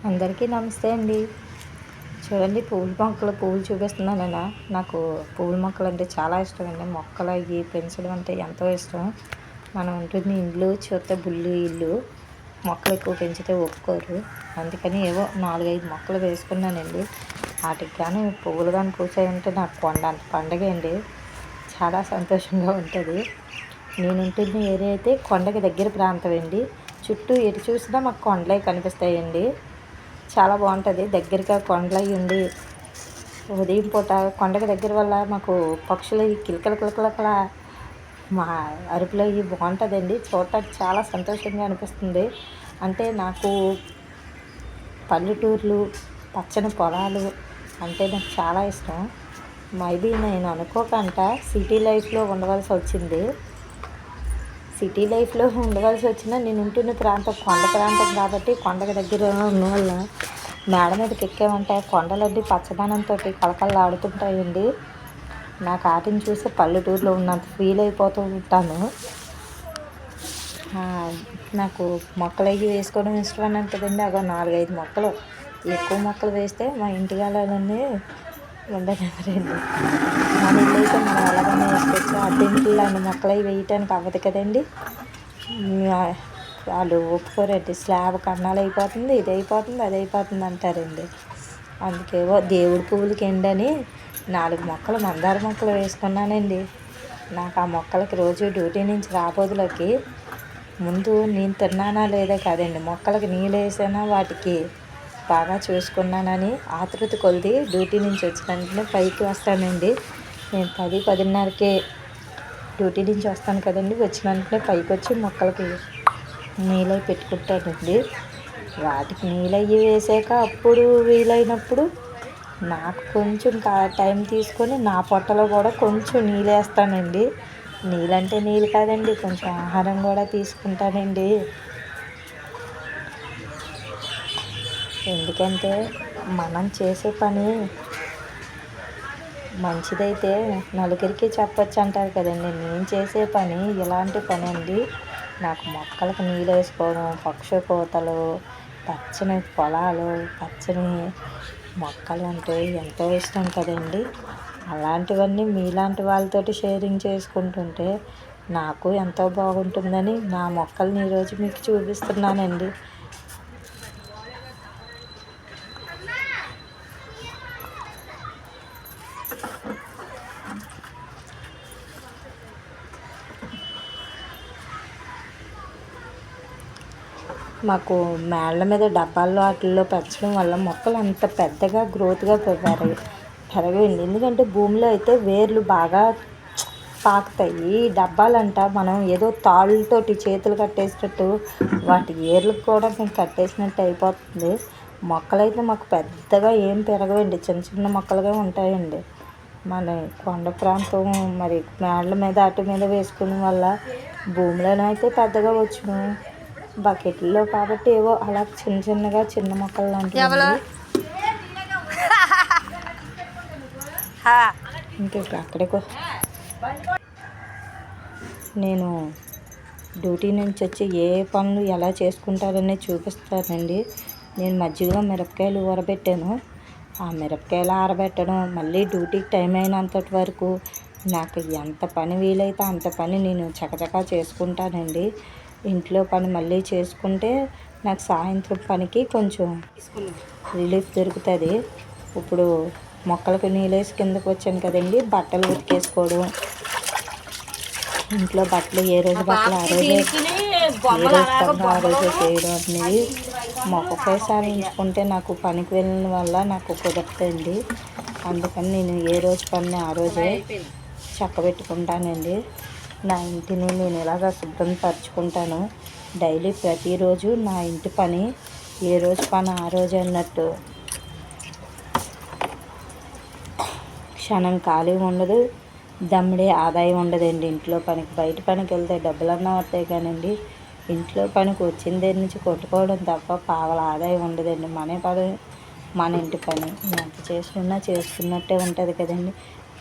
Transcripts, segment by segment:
అందరికీ నమస్తే అండి. చూడండి పువ్వులు చూపిస్తున్నాను. నాకు పువ్వుల మొక్కలు అంటే చాలా ఇష్టం అండి. మొక్కలు అవి పెంచడం అంటే ఎంతో ఇష్టం. మనం ఉంటుంది ఇల్లు చూస్తే బుల్లి ఇల్లు, మొక్కలు ఎక్కువ పెంచితే ఒప్పుకోరు. అందుకని ఏవో 4-5 మొక్కలు వేసుకున్నానండి. వాటికి కానీ పువ్వులు కానీ పూసాయంటే నాకు కొండంత పండగ అండి. చాలా సంతోషంగా ఉంటుంది. నేను ఉంటున్న ఏరియా అయితే కొండకి దగ్గర ప్రాంతం అండి. చుట్టూ ఎటు చూసినా మాకు కొండలే కనిపిస్తాయండి. చాలా బాగుంటుంది. దగ్గరగా కొండలు అవి ఉండి ఉదయం పూట కొండకి దగ్గర వల్ల మాకు పక్షులు కిలకల మా అరుపులు అవి బాగుంటుందండి. చూడటానికి చాలా సంతోషంగా అనిపిస్తుంది. అంటే నాకు పల్లెటూర్లు, పచ్చని పొలాలు అంటే నాకు చాలా ఇష్టం. మేబీ నేను అనుకోకంట సిటీ లైఫ్లో ఉండవలసి వచ్చింది. సిటీ లైఫ్లో ఉండవలసి వచ్చినా నేను ఉంటున్న ప్రాంతం కొండ ప్రాంతం కాబట్టి కొండకి దగ్గర ఉన్న వల్ల మేడ మీదకి ఎక్కామంటే కొండలన్నీ పచ్చదనంతో కళకళలాడుతుంటాయండి. నాకు వాటిని చూసి పల్లెటూరులో ఉన్నంత ఫీల్ అయిపోతూ ఉంటాను. నాకు మొక్కలు అవి వేసుకోవడం ఇష్టం అని ఉంటుందండి. అగో 4-5 మొక్కలు, ఎక్కువ మొక్కలు వేస్తే మా ఇంటికాలన్నీ ఉండనివ్వరండి. మన ఇల్లు అయితే మనం ఎలాగైనా వేసుకోవచ్చు. అద్దెంట్లో అన్ని మొక్కలు అవి వేయటానికి అవ్వదు కదండి. వాళ్ళు ఒప్పుకోరండి. స్లాబ్ కన్నాలు అయిపోతుంది, ఇది అయిపోతుంది, అది అయిపోతుంది అంటారండి. అందుకేవో దేవుడి పువ్వులకి ఎండని 4 మొక్కలు మందార మొక్కలు వేసుకున్నానండి. నాకు ఆ మొక్కలకి రోజు డ్యూటీ నుంచి రాబోదులకి ముందు నేను తిన్నానా లేదా కాదండి, మొక్కలకి నీళ్ళు వేసానా, వాటికి బాగా చూసుకున్నానని ఆతృత కొలిది డ్యూటీ నుంచి వచ్చిన వెంటనే పైకి వస్తానండి. నేను 10-10:30కే డ్యూటీ నుంచి వస్తాను కదండి. వచ్చిన వెంటనే పైకి వచ్చి మొక్కలకి నీళ్ళు పెట్టుకుంటానండి. వాటికి నీళ్ళు అవి వేసాక అప్పుడు వీలైనప్పుడు నాకు కొంచెం టైం తీసుకొని నా పొట్టలో కూడా కొంచెం నీళ్ళు వేస్తానండి. నీళ్ళంటే నీళ్ళు కాదండి, కొంచెం ఆహారం కూడా తీసుకుంటానండి. ఎందుకంటే మనం చేసే పని మంచిదైతే నలుగురికి చెప్పచ్చు అంటారు కదండి. నేను చేసే పని ఇలాంటి పని అండి. నాకు మొక్కలకు నీళ్ళు వేసుకోవడం, పక్షి కోతలు, పచ్చని పొలాలు, పచ్చని మొక్కలు అంటే ఎంతో ఇష్టం కదండి. అలాంటివన్నీ మీలాంటి వాళ్ళతోటి షేరింగ్ చేసుకుంటుంటే నాకు ఎంతో బాగుంటుందని నా మొక్కల్ని ఈరోజు మీకు చూపిస్తున్నానండి. మాకు మేళ్ళ మీద డబ్బాల్లో వాటిల్లో పెంచడం వల్ల మొక్కలు అంత పెద్దగా గ్రోత్గా పెరగవండి. ఎందుకంటే భూమిలో అయితే వేర్లు బాగా పాకుతాయి. డబ్బాలంట మనం ఏదో తాళ్ళతోటి చేతులు కట్టేసినట్టు వాటి వేర్లకు కూడా మేము కట్టేసినట్టు అయిపోతుంది. మొక్కలైతే మాకు పెద్దగా ఏం పెరగవండి, చిన్న చిన్న మొక్కలుగా ఉంటాయండి. మన కొండ ప్రాంతం మరి మేళ్ళ మీద అటు మీద వేసుకునే వల్ల భూమిలోనైతే పెద్దగా వచ్చును, బకెట్లో కాబట్టి ఏవో అలా చిన్నగా చిన్న మొక్కలు లాంటివి. ఇంకా అక్కడికి నేను డ్యూటీ నుంచి వచ్చి ఏ పనులు ఎలా చేసుకుంటారనే చూపిస్తానండి. నేను మజ్జిగలో మిరపకాయలు ఊరబెట్టాను. ఆ మిరపకాయలు ఆరబెట్టడం, మళ్ళీ డ్యూటీకి టైం అయినంతటి వరకు నాకు ఎంత పని వీలైతే అంత పని నేను చకచకా చేసుకుంటానండి. ఇంట్లో పని మళ్ళీ చేసుకుంటే నాకు సాయంత్రం పనికి కొంచెం రిలీఫ్ దొరుకుతుంది. ఇప్పుడు మొక్కలకు నీళ్ళేసి కిందకు వచ్చాను కదండి. బట్టలు ఉతికేసుకోవడం, ఇంట్లో బట్టలు ఏ రోజు బట్టలు ఆ రోజే చేయడం అనేది ఒకేసారి ఎంచుకుంటే నాకు పనికి వెళ్ళిన వల్ల నాకు కుదరదండి. అందుకని నేను ఏ రోజు పని ఆ రోజే చక్కబెట్టుకుంటానండి. నా ఇంటిని నేను ఇలాగా శుభ్రం పరుచుకుంటాను. డైలీ ప్రతిరోజు నా ఇంటి పని ఏ రోజు పని ఆ రోజు అన్నట్టు క్షణం ఖాళీ ఉండదు, దమ్మిడే ఆదాయం ఉండదండి. ఇంట్లో పనికి బయట పనికి వెళ్తే డబ్బులన్నా వస్తాయి కానండి, ఇంట్లో పనికి వచ్చిన దగ్గర నుంచి కొట్టుకోవడం తప్ప పావల ఆదాయం ఉండదండి. మన ఇంటి పని ఎంత చేసుకున్నట్టే ఉంటుంది కదండి.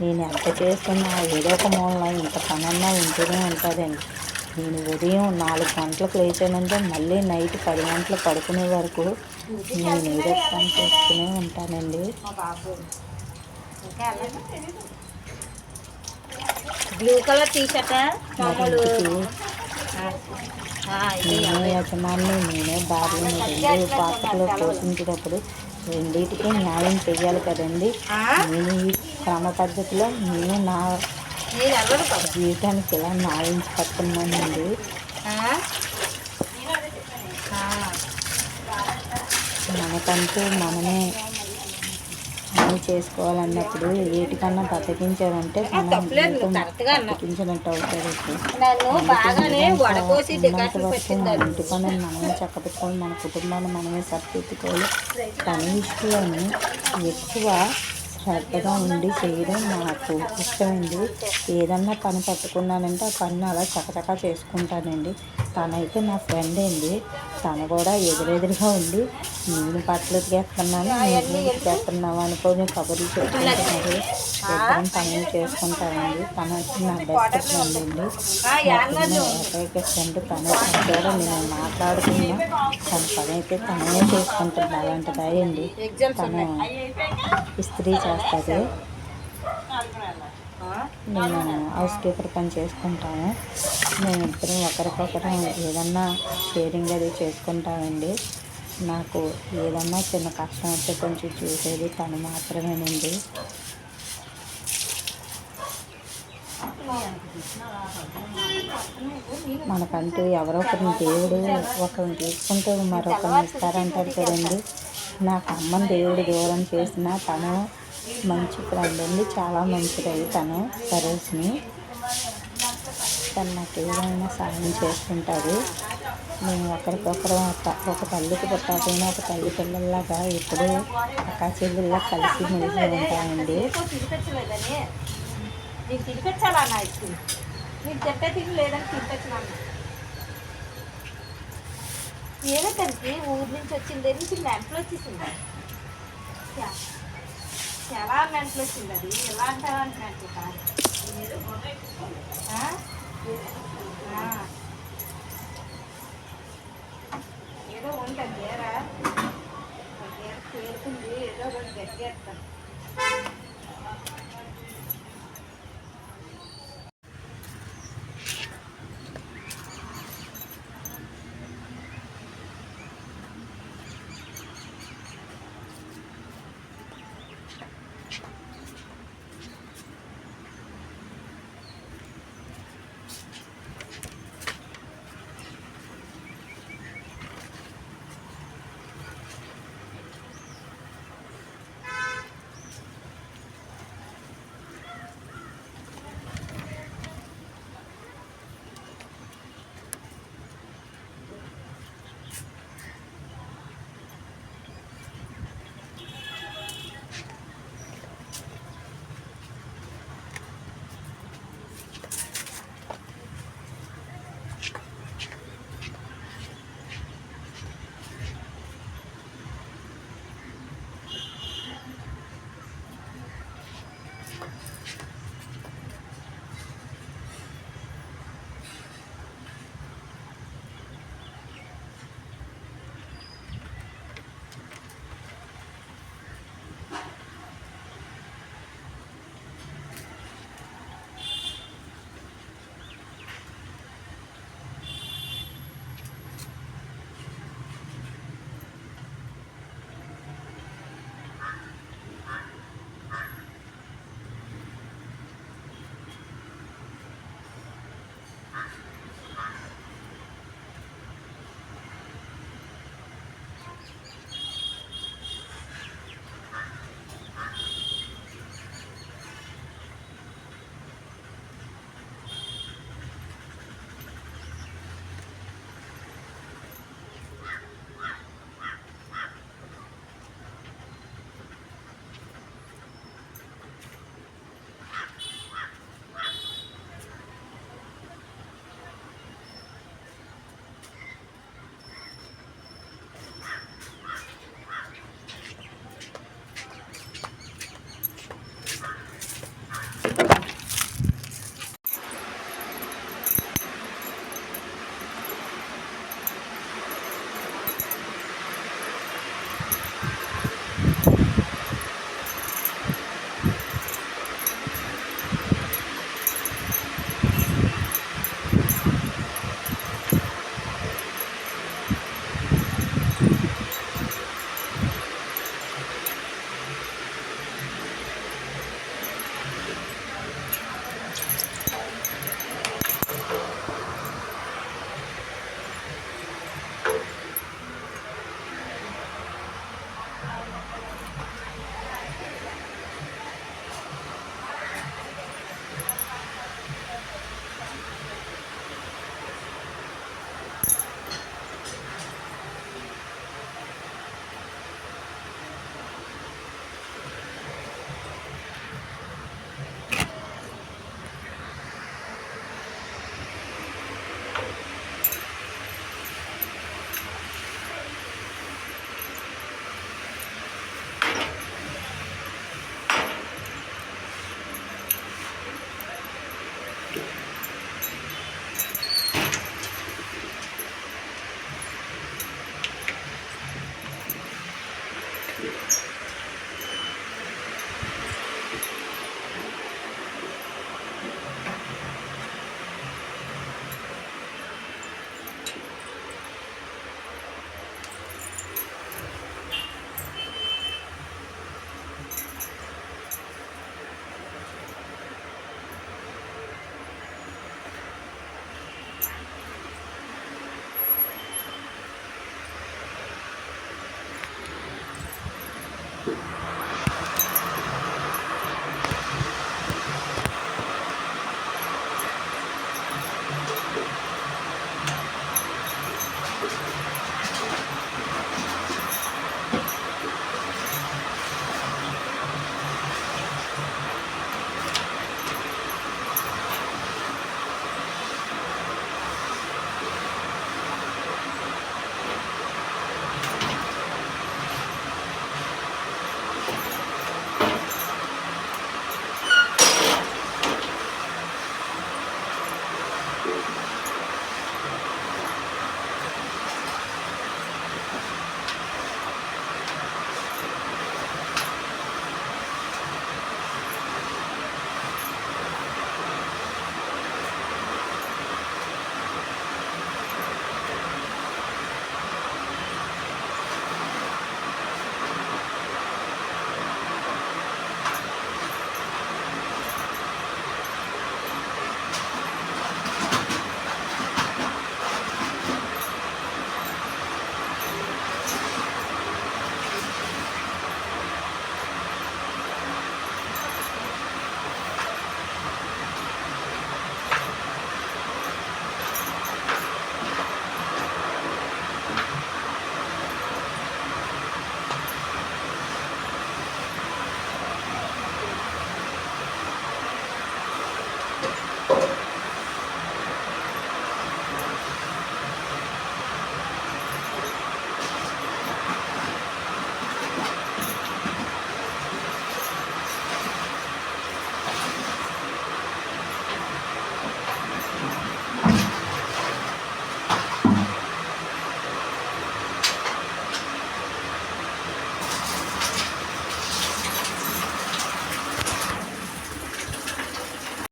నేను ఎంత చేస్తున్నా ఏదో ఒక మూలన ఇంత పనన్నా ఉంటూనే ఉంటుందండి. నేను ఉదయం 4 గంటలకు లేచానంటే మళ్ళీ నైట్ 10 గంటలకు పడుకునే వరకు నేను ఏదో పని చేస్తూనే ఉంటానండి. బ్లూ కలర్ టీషర్ట్ నేనే యజమాని, నేనే భార్యని. 2 పాత్రలు పోషించేటప్పుడు రెండింటికి న్యాయం చెయ్యాలి కదండి. నేను ఈ క్రమ పద్ధతిలో నేను నా జీవితానికి ఇలా న్యాయం పడుతున్నానండి. మనకంటూ మనమే అన్నీ చేసుకోవాలన్నప్పుడు వీటికన్నా బతికించామంటే మనం బతికించినట్టు అవుతుంది. ఇంటి పనులు మనమే చక్కపెట్టుకోవాలి, మన కుటుంబాన్ని మనమే సరిపెట్టుకోవాలి. పని విషయంలోని ఎక్కువ శ్రద్ధగా ఉండి చేయడం నాకు ఇష్టమండి. ఏదన్నా పని పట్టుకున్నానంటే ఆ పని అలా చకచకా చేసుకుంటానండి. తనైతే నా ఫ్రెండ్ అండి. తను కూడా ఎదురెదురుగా ఉండి నేను బట్టలు ఉతికేస్తున్నాను, నేను ఉతికేస్తున్నావు అనుకోని కబుర్లు చెప్పుకుంటున్నారు. ఇద్దరం పనులు చేసుకుంటానండి. తను నా బెస్ట్ ఫ్రెండ్ అండి. ఏకైక ఫ్రెండ్ తను. కూడా నేను మాట్లాడుతున్నా తన పని అయితే తనే చేసుకుంటుంది. అలాంటిది అయ్యండి. తను ఇస్త్రీ చేస్తుంది, నేను హౌస్ కీపర్ పని చేసుకుంటాను. మేమిద్దరం ఒకరికొకరు ఏదన్నా షేరింగ్ అది చేసుకుంటామండి. నాకు ఏదన్నా చిన్న కష్టం వస్తే కొంచెం చూసేది తను మాత్రమేనండి. మనకంటూ ఎవరో ఒకరిని దేవుడు ఒకరిని తీసుకుంటూ మరొకరిని ఇస్తారంటారు కదండి. నాకు అమ్మని దేవుడు దూరం చేసిన తను మంచి ఫ్రెండ్ అండి. చాలా మంచిది తను. సరోజ్ని తను నాకు ఏదైనా సాయం చేస్తుంటుంది. మేము ఒకరికొకరు ఒక తల్లికి పుట్టాకైనా ఒక తల్లి పిల్లల్లాగా ఎప్పుడూ అక్కా చెల్లెల్లా కలిసి మెలిసి ఉంటామండి. నీకు తినిపించాలా అన్న ఐస్ క్రీమ్? నీకు చెప్పే తిని లేదని తినిపించాలన్న. ఏదో తనకి ఊరి నుంచి వచ్చింది నుంచి మెంటలు వచ్చేసింది. చాలా మెంటలు వచ్చింది. అది ఎలా అంటారంటే మెంటలు కాదు, ఏదో ఉంటుంది ఏరా పేరుకుంది. ఏదో రోజు గట్టిగా